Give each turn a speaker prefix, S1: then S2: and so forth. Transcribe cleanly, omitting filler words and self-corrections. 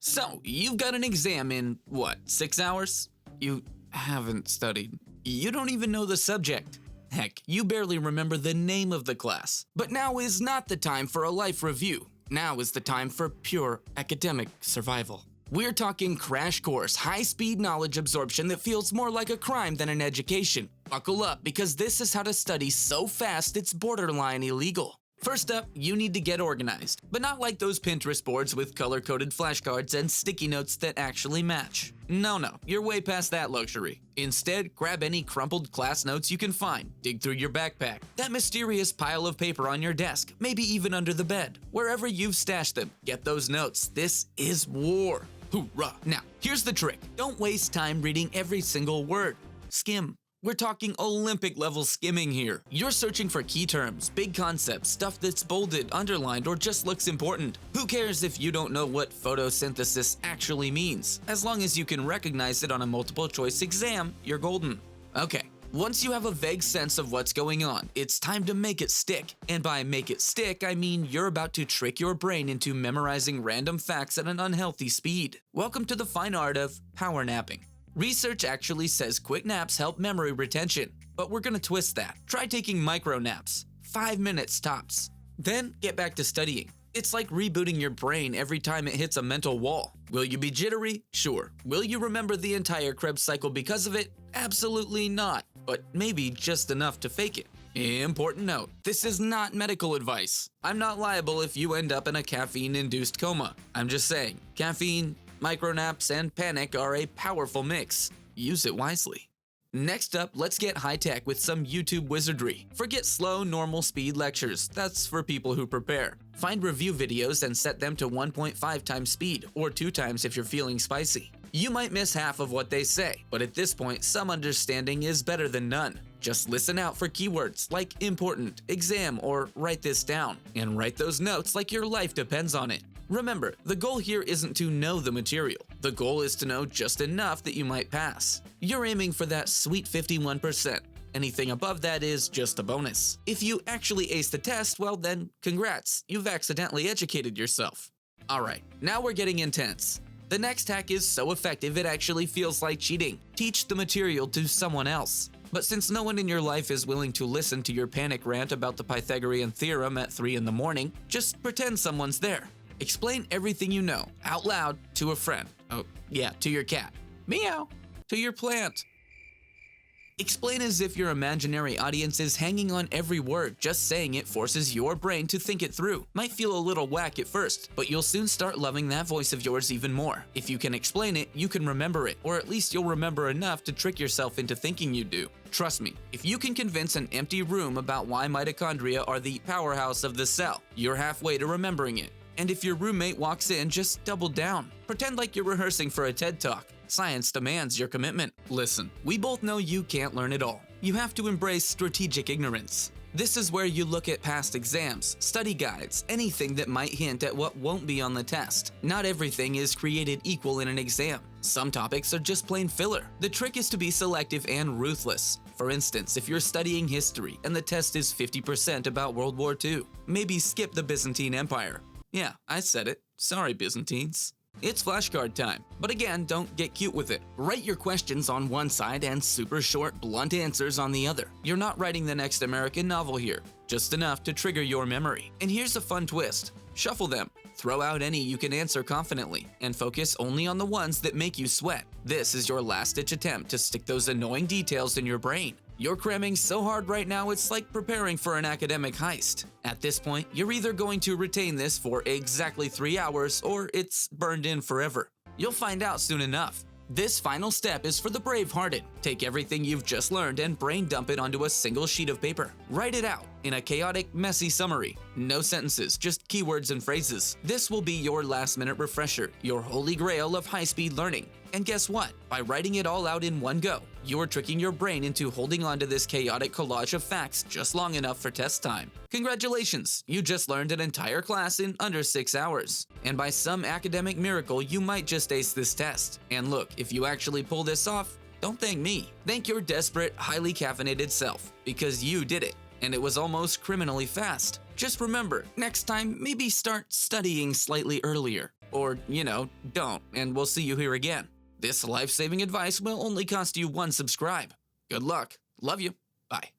S1: So, you've got an exam in, what, 6 hours? You haven't studied. You don't even know the subject. Heck, you barely remember the name of the class. But now is not the time for a life review. Now is the time for pure academic survival. We're talking crash course, high-speed knowledge absorption that feels more like a crime than an education. Buckle up, because this is how to study so fast it's borderline illegal. First up, you need to get organized, but not like those Pinterest boards with color-coded flashcards and sticky notes that actually match. No, you're way past that luxury. Instead, grab any crumpled class notes you can find, dig through your backpack, that mysterious pile of paper on your desk, maybe even under the bed. Wherever you've stashed them, get those notes. This is war. Hoorah! Now, here's the trick. Don't waste time reading every single word. Skim. We're talking Olympic-level skimming here. You're searching for key terms, big concepts, stuff that's bolded, underlined, or just looks important. Who cares if you don't know what photosynthesis actually means? As long as you can recognize it on a multiple-choice exam, you're golden. Okay, once you have a vague sense of what's going on, it's time to make it stick. And by make it stick, I mean you're about to trick your brain into memorizing random facts at an unhealthy speed. Welcome to the fine art of power napping. Research actually says quick naps help memory retention, but we're gonna twist that. Try taking micro naps, 5 minutes tops. Then get back to studying. It's like rebooting your brain every time it hits a mental wall. Will you be jittery? Sure. Will you remember the entire Krebs cycle because of it? Absolutely not, but maybe just enough to fake it. Important note, this is not medical advice. I'm not liable if you end up in a caffeine-induced coma. I'm just saying, caffeine, micronaps, and panic are a powerful mix. Use it wisely. Next up, let's get high-tech with some YouTube wizardry. Forget slow, normal speed lectures. That's for people who prepare. Find review videos and set them to 1.5 times speed, or 2 times if you're feeling spicy. You might miss half of what they say, but at this point, some understanding is better than none. Just listen out for keywords like important, exam, or write this down. And write those notes like your life depends on it. Remember, the goal here isn't to know the material. The goal is to know just enough that you might pass. You're aiming for that sweet 51%. Anything above that is just a bonus. If you actually ace the test, well then, congrats, you've accidentally educated yourself. Alright, now we're getting intense. The next hack is so effective it actually feels like cheating. Teach the material to someone else. But since no one in your life is willing to listen to your panic rant about the Pythagorean theorem at 3 in the morning, just pretend someone's there. Explain everything you know, out loud, to a friend. Oh, yeah, to your cat. Meow. To your plant. Explain as if your imaginary audience is hanging on every word. Just saying it forces your brain to think it through. Might feel a little whack at first, but you'll soon start loving that voice of yours even more. If you can explain it, you can remember it, or at least you'll remember enough to trick yourself into thinking you do. Trust me, if you can convince an empty room about why mitochondria are the powerhouse of the cell, you're halfway to remembering it. And if your roommate walks in, just double down. Pretend like you're rehearsing for a TED Talk. Science demands your commitment. Listen, we both know you can't learn it all. You have to embrace strategic ignorance. This is where you look at past exams, study guides, anything that might hint at what won't be on the test. Not everything is created equal in an exam. Some topics are just plain filler. The trick is to be selective and ruthless. For instance, if you're studying history and the test is 50% about World War II, maybe skip the Byzantine Empire. Yeah, I said it. Sorry, Byzantines. It's flashcard time. But again, don't get cute with it. Write your questions on one side and super short, blunt answers on the other. You're not writing the next American novel here, just enough to trigger your memory. And here's a fun twist. Shuffle them. Throw out any you can answer confidently, and focus only on the ones that make you sweat. This is your last-ditch attempt to stick those annoying details in your brain. You're cramming so hard right now it's like preparing for an academic heist. At this point, you're either going to retain this for exactly 3 hours or it's burned in forever. You'll find out soon enough. This final step is for the brave-hearted. Take everything you've just learned and brain dump it onto a single sheet of paper. Write it out in a chaotic, messy summary. No sentences, just keywords and phrases. This will be your last-minute refresher, your holy grail of high-speed learning. And guess what? By writing it all out in one go, you're tricking your brain into holding on to this chaotic collage of facts just long enough for test time. Congratulations, you just learned an entire class in under 6 hours. And by some academic miracle, you might just ace this test. And look, if you actually pull this off, don't thank me. Thank your desperate, highly caffeinated self, because you did it. And it was almost criminally fast. Just remember, next time, maybe start studying slightly earlier. Or, don't, and we'll see you here again. This life-saving advice will only cost you one subscribe. Good luck. Love you. Bye.